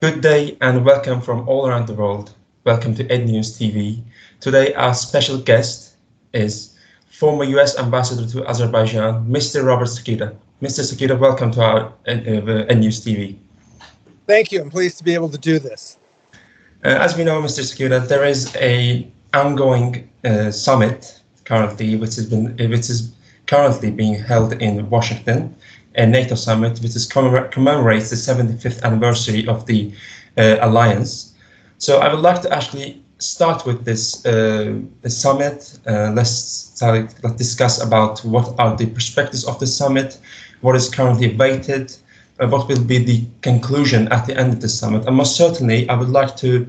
Good day and welcome from all around the world. Welcome to Ednews TV. Today our special guest is former US Ambassador to Azerbaijan, Mr. Robert Cekuta. Mr. Cekuta, welcome to our Ednews TV. Thank you. I'm pleased to be able to do this. As we know, Mr. Cekuta, there is a ongoing summit currently, which is currently being held in Washington, a NATO summit, which commemorates the 75th anniversary of the alliance. So I would like to actually start with this summit. Let's discuss about what are the perspectives of the summit, what is currently awaited, what will be the conclusion at the end of the summit. And most certainly, I would like to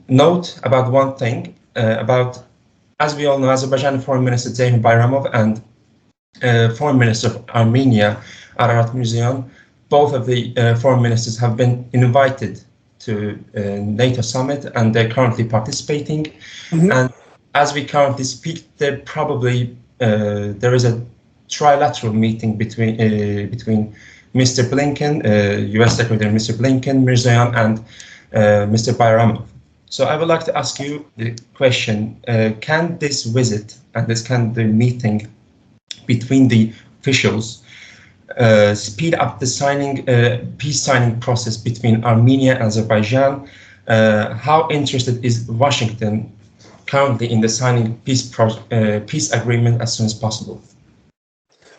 note about one thing, as we all know, Azerbaijani Foreign Minister Ceyhun Bayramov and Foreign Minister of Armenia, Ararat Mirziyoyev, both of the foreign ministers have been invited to NATO summit, and they're currently participating. Mm-hmm. And as we currently speak, there is a trilateral meeting between Mr. Blinken, U.S. Secretary Mr. Blinken, Mirziyoyev, and Mr. Bayramov. So I would like to ask you the question: can this visit and the meeting between the officials speed up the peace signing process between Armenia and Azerbaijan? How interested is Washington currently in the signing peace agreement as soon as possible?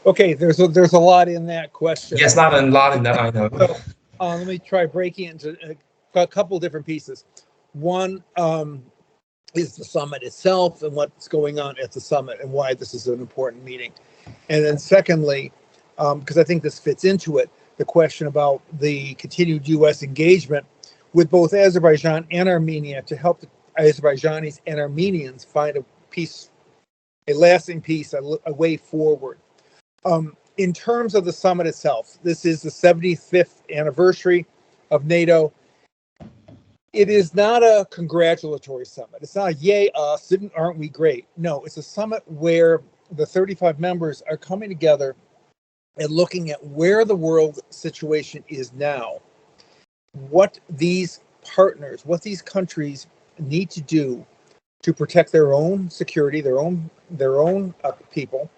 Okay, there's a lot in that question. Yes, a lot in that, I know. So, let me try breaking it into a couple different pieces. One is the summit itself and what's going on at the summit and why this is an important meeting. And then secondly, because I think this fits into it, the question about the continued U.S. engagement with both Azerbaijan and Armenia to help the Azerbaijanis and Armenians find a lasting peace, a way forward. In terms of the summit itself, this is the 75th anniversary of NATO. It is not a congratulatory summit. It's not a yay us, aren't we great? No, it's a summit where the 35 members are coming together and looking at where the world situation is now, what these partners, what these countries need to do to protect their own security, their own people,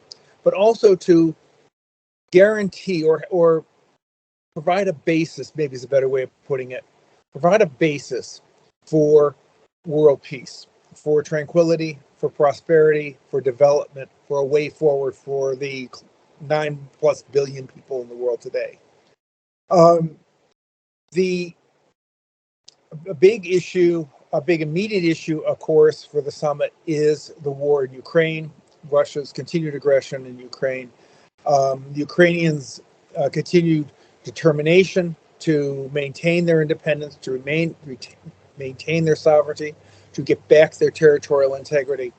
but also to guarantee or provide a basis, maybe is a better way of putting it, provide a basis for world peace, for tranquility, for prosperity, for development, for a way forward for the 9+ billion people in the world today. A big immediate issue, of course, for the summit is the war in Ukraine, Russia's continued aggression in Ukraine, the Ukrainians' continued determination to maintain their independence, to maintain their sovereignty, to get back their territorial integrity,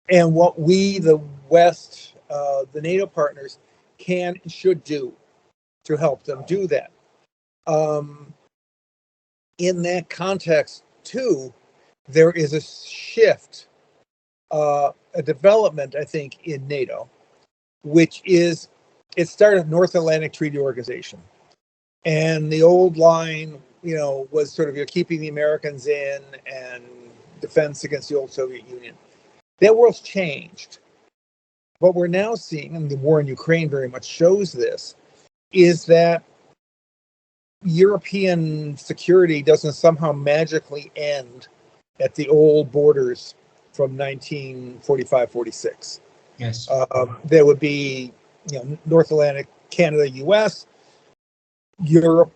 and what we, the West, the NATO partners, can and should do to help them do that. In that context, too, there is a shift, a development, I think, in NATO, which is, it started North Atlantic Treaty Organization. And the old line, was sort of, you're keeping the Americans in and defense against the old Soviet Union. That world's changed. What we're now seeing, and the war in Ukraine very much shows this, is that European security doesn't somehow magically end at the old borders from 1945-46. Yes. There would be, North Atlantic, Canada, U.S., Europe,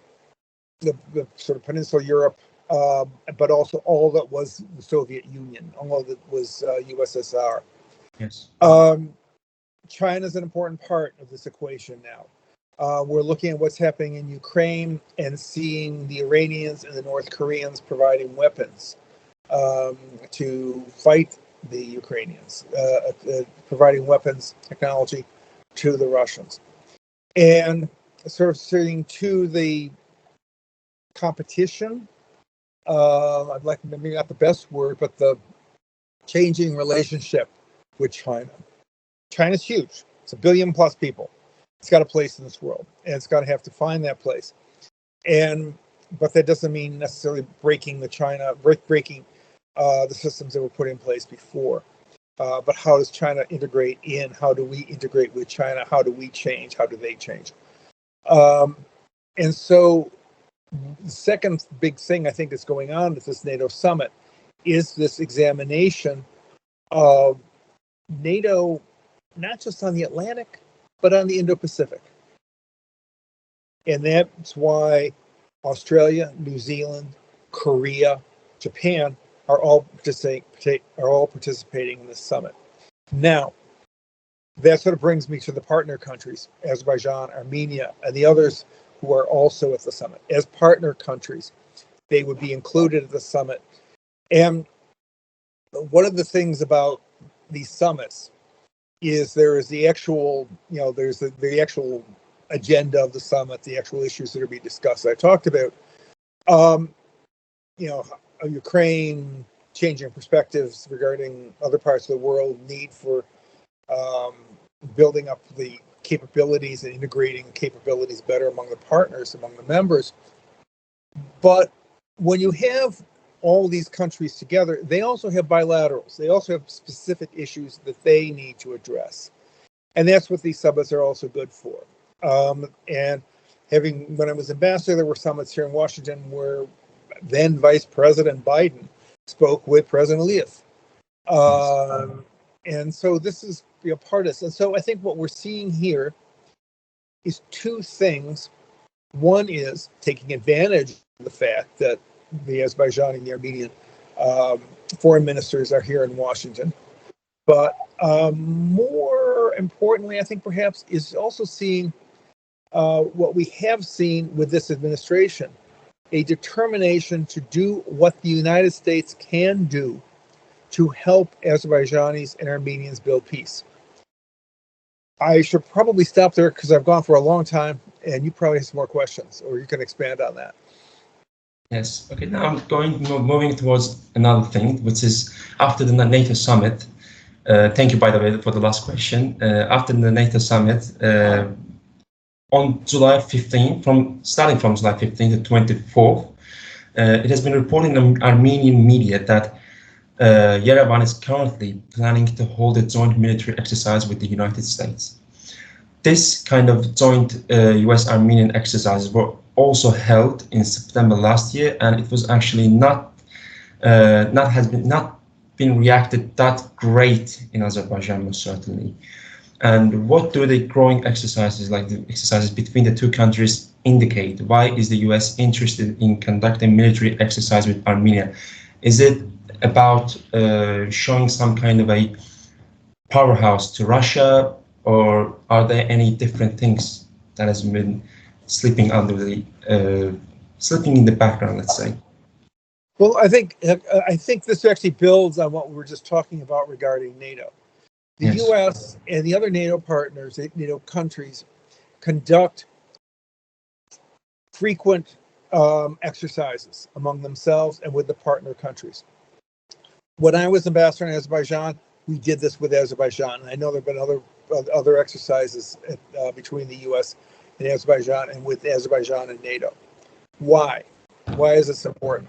the sort of peninsula Europe, but also all that was the Soviet Union, all that was USSR. Yes. China's an important part of this equation now. We're looking at what's happening in Ukraine and seeing the Iranians and the North Koreans providing weapons to fight the Ukrainians, providing weapons technology to the Russians. And sort of seeing to the competition, I'd like, maybe not the best word, but the changing relationship with China. China's huge. It's 1 billion+ people. It's got a place in this world, and it's got to have to find that place. And but that doesn't mean necessarily breaking the systems that were put in place before. But how does China integrate in? How do we integrate with China? How do we change? How do they change? And so the second big thing I think that's going on at this NATO summit is this examination of NATO, not just on the Atlantic, but on the Indo-Pacific. And that's why Australia, New Zealand, Korea, Japan are all participating in this summit. Now, that sort of brings me to the partner countries, Azerbaijan, Armenia, and the others who are also at the summit. As partner countries, they would be included at the summit. And one of the things about these summits is there is the actual, there's the actual agenda of the summit, the actual issues that are being discussed. I talked about, Ukraine, changing perspectives regarding other parts of the world, need for building up the capabilities and integrating capabilities better among the partners, among the members. But when you have all these countries together, they also have bilaterals. They also have specific issues that they need to address. And that's what these summits are also good for. And when I was ambassador, there were summits here in Washington where then Vice President Biden spoke with President Aliyev. And so this is part of this. And so I think what we're seeing here is two things. One is taking advantage of the fact that the Azerbaijani and the Armenian foreign ministers are here in Washington. But more importantly, I think perhaps is also seeing what we have seen with this administration, a determination to do what the United States can do to help Azerbaijanis and Armenians build peace. I should probably stop there because I've gone for a long time and you probably have some more questions, or you can expand on that. Yes. Okay. Now I'm moving towards another thing, which is after the NATO summit. Thank you, by the way, for the last question. After the NATO summit, on July 15, starting from July 15 to 24th, it has been reported in Armenian media that Yerevan is currently planning to hold a joint military exercise with the United States. This kind of joint US-Armenian exercises were also held in September last year, and it was actually not been reacted that great in Azerbaijan, most certainly. And what do the growing exercises, like the exercises between the two countries, indicate? Why is the US interested in conducting military exercise with Armenia? Is it about showing some kind of a powerhouse to Russia, or are there any different things that has been slipping in the background, let's say? Well, I think this actually builds on what we were just talking about regarding NATO. The Yes. U.S. and the other NATO partners, NATO countries, conduct frequent exercises among themselves and with the partner countries. When I was ambassador in Azerbaijan, we did this with Azerbaijan. I know there have been other exercises between the U.S. and Azerbaijan, and with Azerbaijan and NATO. Why? Why is this important?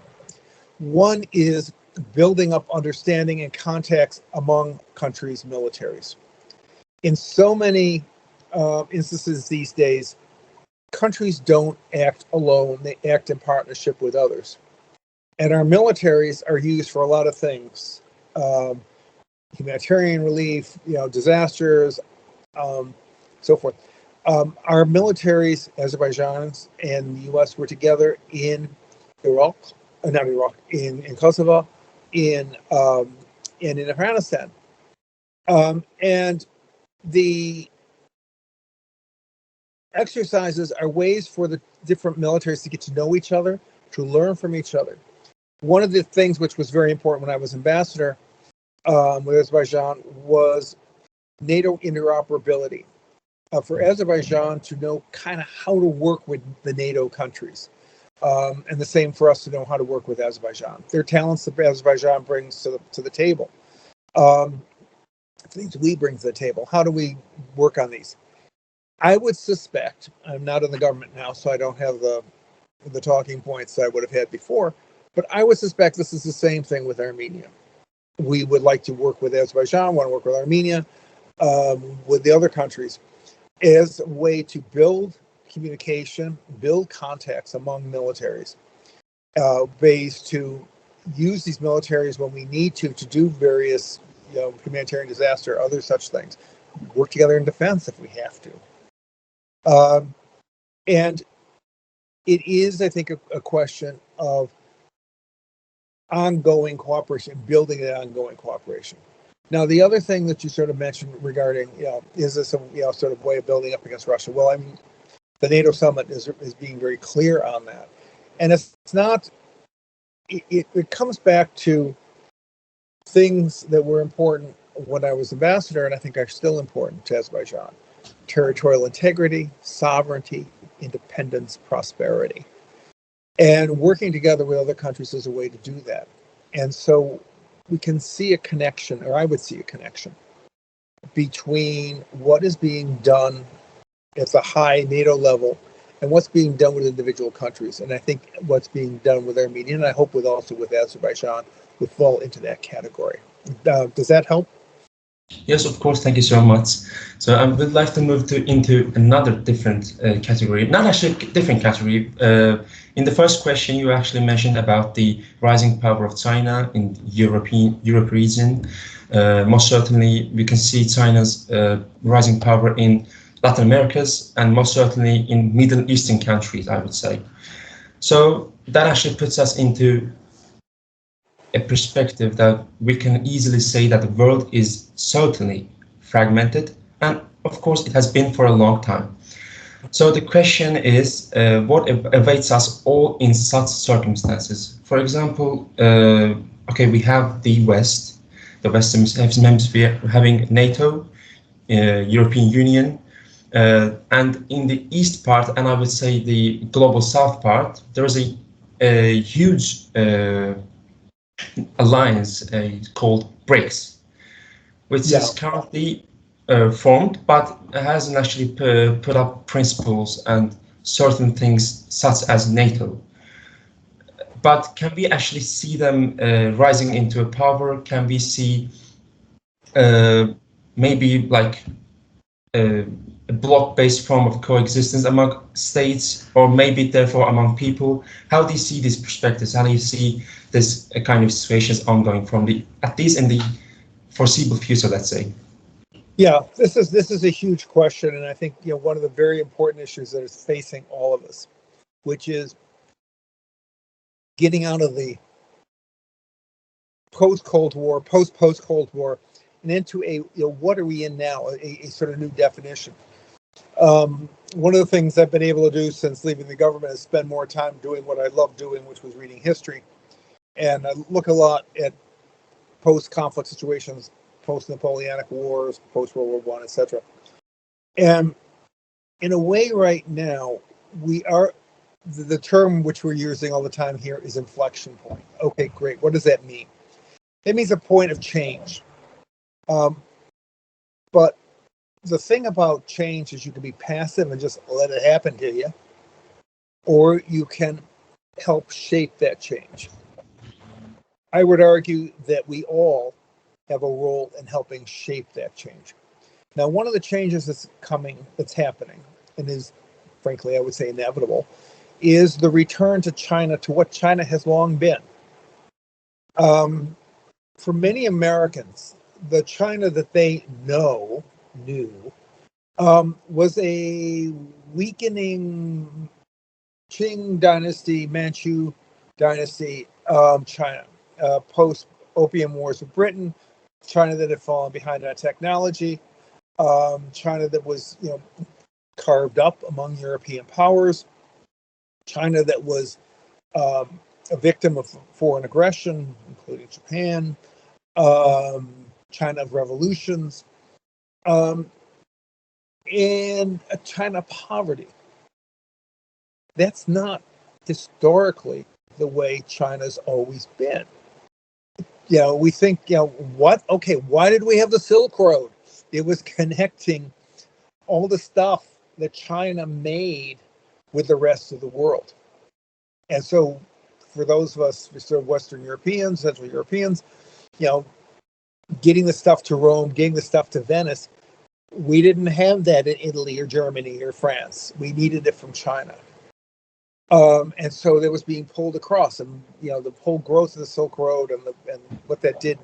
One is building up understanding and contacts among countries' militaries. In so many instances these days, countries don't act alone, they act in partnership with others. And our militaries are used for a lot of things. Humanitarian relief, disasters, so forth. Our militaries, Azerbaijan's and the U.S., were together in in Kosovo, in Afghanistan, and the exercises are ways for the different militaries to get to know each other, to learn from each other. One of the things which was very important when I was ambassador with Azerbaijan was NATO interoperability. For Azerbaijan to know kind of how to work with the NATO countries. And the same for us to know how to work with Azerbaijan. Their talents that Azerbaijan brings to the table. Things we bring to the table. How do we work on these? I would suspect, I'm not in the government now, so I don't have the the talking points that I would have had before. But I would suspect this is the same thing with Armenia. We would like to work with Azerbaijan, want to work with Armenia, with the other countries, as a way to build communication, build contacts among militaries, ways to use these militaries when we need to do various, humanitarian disaster, other such things. Work together in defense if we have to. And it is, I think, a question of ongoing cooperation, building that ongoing cooperation. Now, the other thing that you sort of mentioned regarding, is this a, sort of way of building up against Russia? Well, I mean, the NATO summit is being very clear on that. And it's not, it comes back to things that were important when I was ambassador, and I think are still important to Azerbaijan: territorial integrity, sovereignty, independence, prosperity. And working together with other countries is a way to do that. And so we can see a connection, or I would see a connection, between what is being done at the high NATO level and what's being done with individual countries. And I think what's being done with Armenia, and I hope also with Azerbaijan, would fall into that category. Does that help? Yes, of course. Thank you so much. So I would like to move into another different category, not actually a different category. In the first question, you actually mentioned about the rising power of China in Europe region. Most certainly, we can see China's rising power in Latin Americas and most certainly in Middle Eastern countries, I would say. So that actually puts us into a perspective that we can easily say that the world is certainly fragmented, and of course it has been for a long time. So the question is, what awaits us all in such circumstances? For example, we have the Western Hemisphere having NATO, European Union, and in the east part, and I would say the global south part, there is a huge alliance called BRICS, which is currently formed, but hasn't actually put up principles and certain things such as NATO. But can we actually see them rising into a power? Can we see maybe like a block-based form of coexistence among states, or maybe therefore among people? How do you see these perspectives? How do you see this kind of situations ongoing from at least in the foreseeable future, let's say? Yeah, this is a huge question, and I think one of the very important issues that is facing all of us, which is getting out of the post-Cold War, post-Cold War, and into a what are we in now? A sort of new definition. One of the things I've been able to do since leaving the government is spend more time doing what I love doing, which was reading history, and I look a lot at post-conflict situations, post-Napoleonic wars, post-World War I, etc. And in a way, right now, we are, the term which we're using all the time here is inflection point. Okay, great. What does that mean? It means a point of change. But the thing about change is you can be passive and just let it happen to you, or you can help shape that change. I would argue that we all have a role in helping shape that change. Now, one of the changes that's happening, and is, frankly, I would say inevitable, is the return to China, to what China has long been. For many Americans, the China that they knew, was a weakening Qing dynasty, Manchu dynasty China, post-Opium Wars of Britain, China that had fallen behind on technology, China that was carved up among European powers, China that was a victim of foreign aggression, including Japan, China of revolutions, and a China of poverty. That's not historically the way China's always been. We think, what? Okay, why did we have the Silk Road? It was connecting all the stuff that China made with the rest of the world. And so for those of us sort of Western Europeans, Central Europeans, getting the stuff to Rome, getting the stuff to Venice, we didn't have that in Italy or Germany or France. We needed it from China. And so that was being pulled across, and the whole growth of the Silk Road and what that did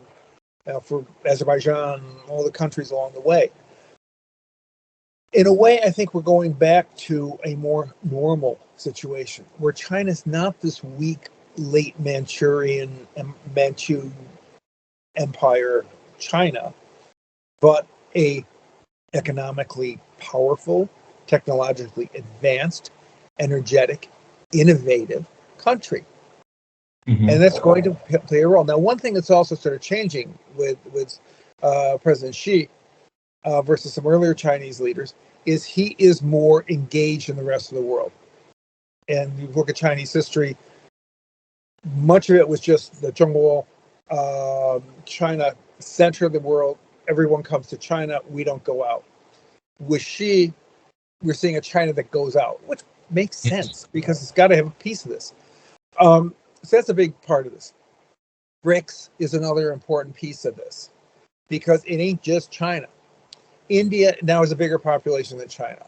for Azerbaijan and all the countries along the way. In a way, I think we're going back to a more normal situation where China's not this weak, late Manchu empire China, but a economically powerful, technologically advanced, energetic, innovative country. Mm-hmm. And that's going to play a role. Now, one thing that's also sort of changing with President Xi versus some earlier Chinese leaders is he is more engaged in the rest of the world. And you look at Chinese history, much of it was just the Zhongguo, China, center of the world. Everyone comes to China. We don't go out. With Xi, we're seeing a China that goes out, which makes sense because it's got to have a piece of this. So that's a big part of this. BRICS is another important piece of this because it ain't just China. India now has a bigger population than China.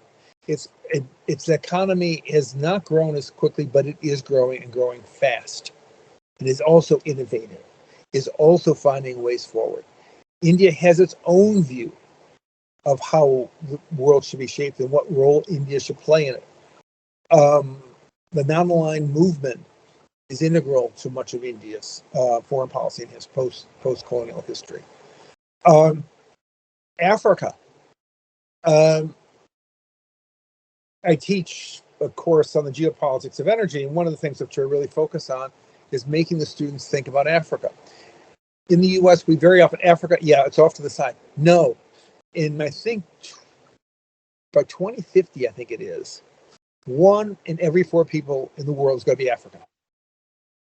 Its economy has not grown as quickly, but it is growing and growing fast. It is also innovative, is also finding ways forward. India has its own view of how the world should be shaped and what role India should play in it. The non-aligned movement is integral to much of India's foreign policy and his post-colonial history. Africa. I teach a course on the geopolitics of energy, and one of the things which I really focus on is making the students think about Africa. In the U.S., we very often, Africa, yeah, it's off to the side. No. I think by 2050, I think it is, 1 in every 4 people in the world is going to be African.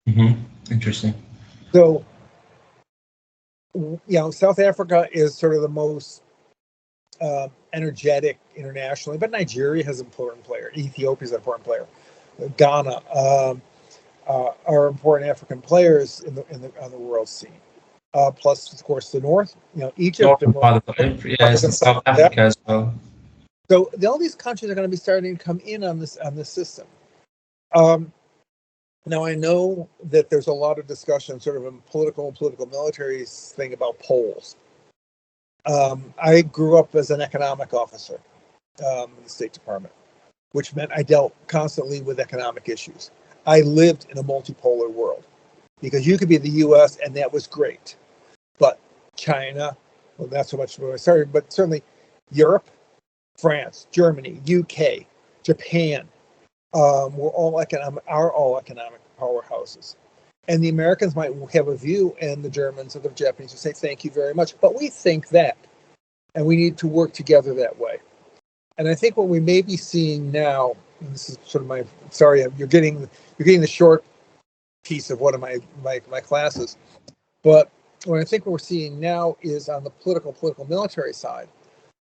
Mm-hmm. Interesting. So, South Africa is sort of the most energetic internationally, but Nigeria has an important player. Ethiopia is an important player. Ghana are important African players on the world scene. Plus, of course, the North. Egypt. South Africa as well. So all these countries are going to be starting to come in on this system. Now, I know that there's a lot of discussion, sort of a political military thing about polls. I grew up as an economic officer in the State Department, which meant I dealt constantly with economic issues. I lived in a multipolar world because you could be the U.S. and that was great, but China, well, not so much when I started, but certainly Europe, France, Germany, UK, Japan, are all economic powerhouses. And the Americans might have a view, and the Germans or the Japanese will say, thank you very much. But we think that, and we need to work together that way. And I think what we may be seeing now, and this is sort of you're getting the short piece of one of my classes, but what I think what we're seeing now is on the political military side,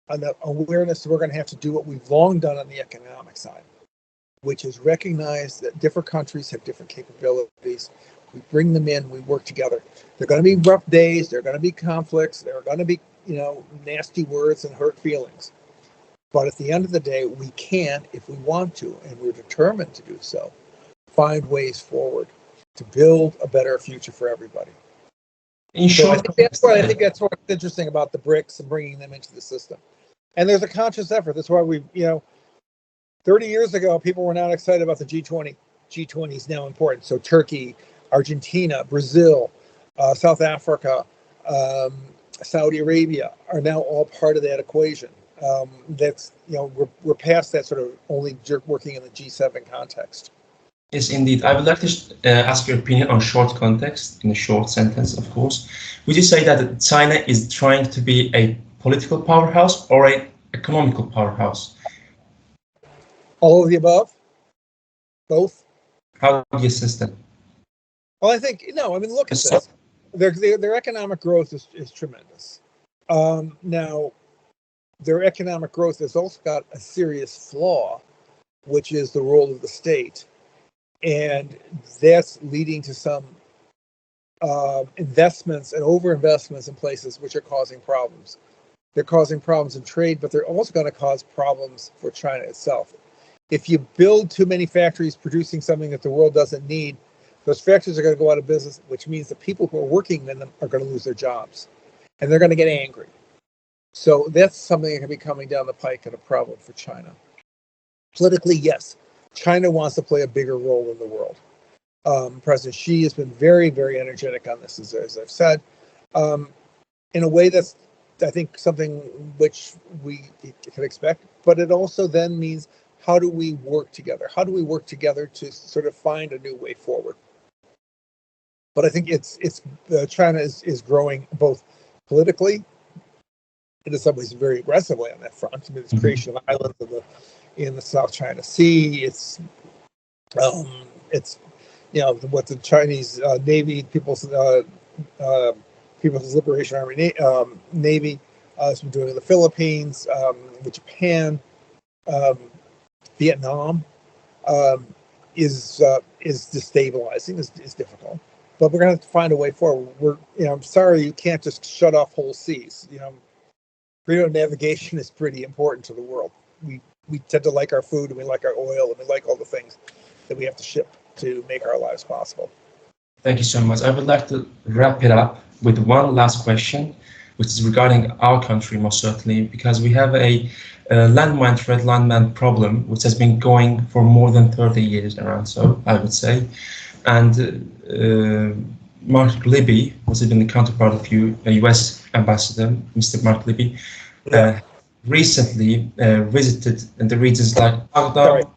on the awareness that we're going to have to do what we've long done on the economic side, which is recognize that different countries have different capabilities. We bring them in, we work together. There are going to be rough days, there are going to be conflicts, there are going to be, nasty words and hurt feelings. But at the end of the day, we can, if we want to, and we're determined to do so, find ways forward to build a better future for everybody. I think that's what's interesting about the BRICS and bringing them into the system. And there's a conscious effort. That's why 30 years ago, people were not excited about the G20. G20 is now important. So Turkey, Argentina, Brazil, South Africa, Saudi Arabia are now all part of that equation. That's we're past that sort of only working in the G7 context. Yes, indeed. I would like to ask your opinion on short context, in a short sentence, of course. Would you say that China is trying to be a political powerhouse or an economical powerhouse? All of the above? Both? How do you assess that? Well, I think, look at this. Their economic growth is tremendous. Now, their economic growth has also got a serious flaw, which is the role of the state And that's leading to some investments and overinvestments in places which are causing problems. They're causing problems in trade, but they're also going to cause problems for China itself. If you build too many factories producing something that the world doesn't need, those factories are going to go out of business, which means the people who are working in them are going to lose their jobs, and they're going to get angry. So that's something that can be coming down the pike and a problem for China. Politically, yes, China wants to play a bigger role in the world. President Xi has been very, very energetic on this, as I've said, in a way that's, I think, something which we can expect. But it also then means, how do we work together? How do we work together to sort of find a new way forward? But I think China is growing both politically, in some ways very aggressively on that front. I mean, it's creation of islands in the South China Sea. It's what the Chinese Navy, People's Liberation Army Navy has been doing in the Philippines, with Japan, Vietnam, is destabilizing. Is difficult, but we're going to have to find a way forward. I'm sorry, you can't just shut off whole seas. Freedom of navigation is pretty important to the world. We tend to like our food, and we like our oil, and we like all the things that we have to ship to make our lives possible. Thank you so much. I would like to wrap it up with one last question, which is regarding our country, most certainly, because we have a landmine problem, which has been going for more than 30 years around, so I would say. And Mark Libby, who's been the counterpart of U.S. Ambassador, Mr. Mark Libby, recently visited in the regions like Agdam.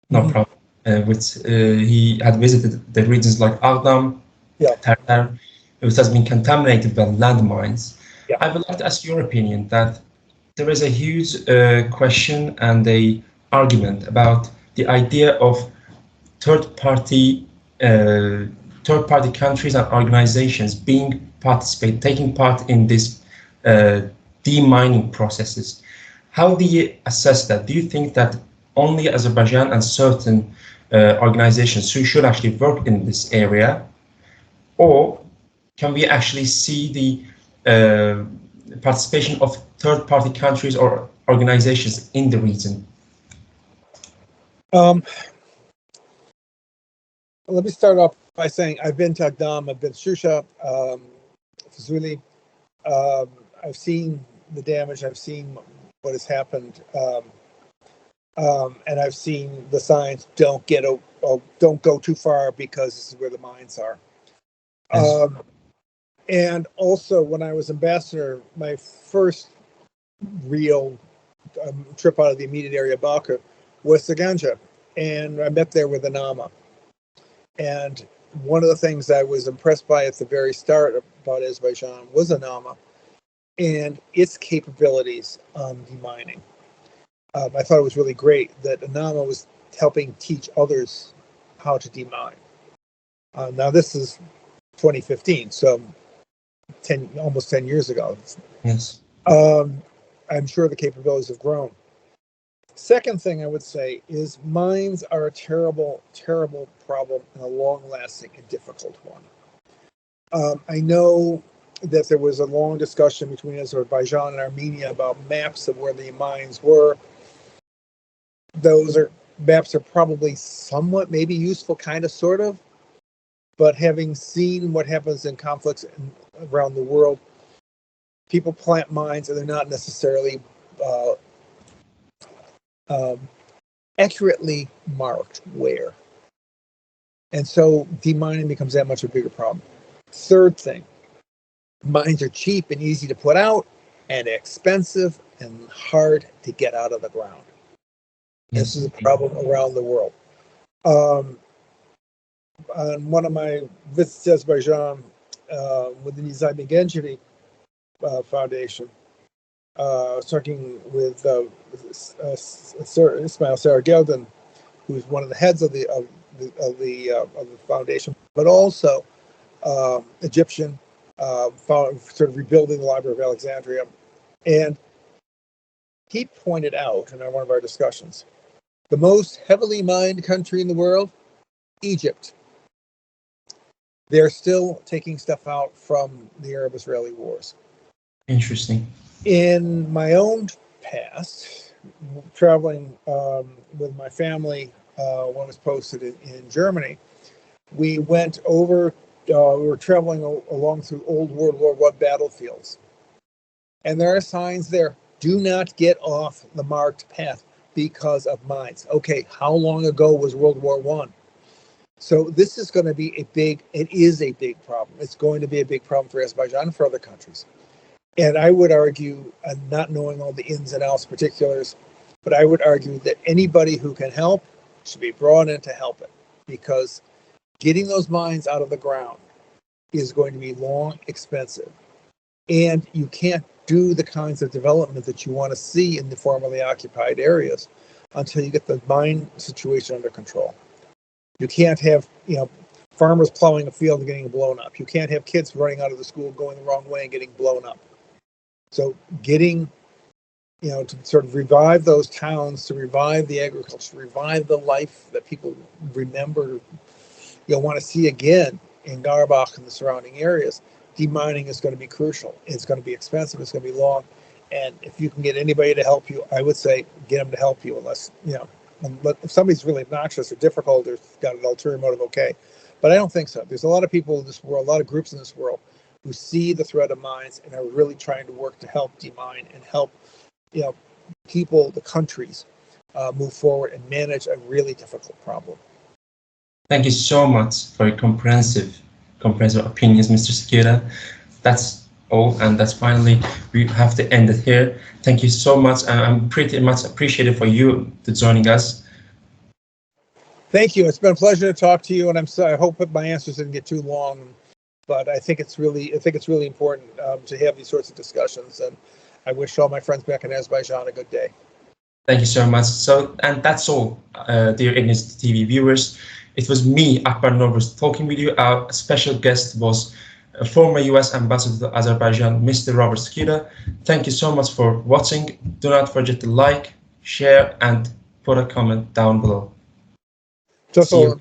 No problem. He had visited the regions like Agdam, Terter, which has been contaminated by landmines. I would like to ask your opinion that there is a huge question and a argument about the idea of third-party countries and organizations taking part in this demining processes. How do you assess that? Do you think that only Azerbaijan and certain organizations should actually work in this area, or can we actually see the participation of third-party countries or organizations in the region? Let me start off by saying I've been to Agdam, I've been to Shusha, Fuzuli. I've seen the damage, I've seen what has happened, and I've seen the signs: don't go too far because this is where the mines are. Yes. And also, when I was ambassador, my first real trip out of the immediate area of Baku was to Ganja, and I met there with the Nama. And one of the things I was impressed by at the very start about Azerbaijan was the Nama and its capabilities on demining. I thought it was really great that Anama was helping teach others how to demine. Now this is 2015, so almost 10 years ago. Yes. I'm sure the capabilities have grown. Second thing I would say is mines are a terrible, terrible problem and a long-lasting and difficult one. I know that there was a long discussion between Azerbaijan and Armenia about maps of where the mines were. Those maps are probably somewhat maybe useful, kind of, sort of, but having seen what happens in conflicts around the world, people plant mines and they're not necessarily accurately marked where. And so demining becomes that much a bigger problem. Third thing, mines are cheap and easy to put out and expensive and hard to get out of the ground. This is a problem around the world. On one of my visits to Azerbaijan with the Nizami Gencevi Foundation, talking with Sir Ismail Sarageldin, who's one of the heads of the foundation, but also Egyptian, sort of rebuilding the Library of Alexandria. And he pointed out in one of our discussions, the most heavily mined country in the world Egypt. They're still taking stuff out from the Arab-Israeli wars. Interesting. In my own past, traveling with my family when I was posted in Germany, we went over, we were traveling along through old World War I battlefields. And there are signs there, do not get off the marked path because of mines. Okay, how long ago was World War I? So this is going to be it is a big problem. It's going to be a big problem for Azerbaijan and for other countries. And I would argue, not knowing all the ins and outs particulars, but I would argue that anybody who can help should be brought in to help it, because getting those mines out of the ground is going to be long, expensive, and you can't do the kinds of development that you want to see in the formerly occupied areas until you get the mine situation under control. You can't have, farmers plowing a field and getting blown up. You can't have kids running out of the school going the wrong way and getting blown up. So getting, to sort of revive those towns, to revive the agriculture, revive the life that people remember, want to see again in Karabakh and the surrounding areas, demining is going to be crucial. It's going to be expensive. It's going to be long. And if you can get anybody to help you, I would say get them to help you, unless, if somebody's really obnoxious or difficult or got an ulterior motive, okay. But I don't think so. There's a lot of people in this world, a lot of groups in this world who see the threat of mines and are really trying to work to help demine and help, people, the countries, move forward and manage a really difficult problem. Thank you so much for your comprehensive opinions, Mr. Cekuta. That's all, and that's finally, we have to end it here. Thank you so much, and I'm pretty much appreciative for you to joining us. Thank you. It's been a pleasure to talk to you, and I hope that my answers didn't get too long, but I think it's really important to have these sorts of discussions, and I wish all my friends back in Azerbaijan a good day. Thank you so much. And that's all, dear Ednews TV viewers. It was me, Akbar Norvus, talking with you. Our special guest was a former US ambassador to Azerbaijan, Mr. Robert Cekuta. Thank you so much for watching. Do not forget to like, share, and put a comment down below. Just See you.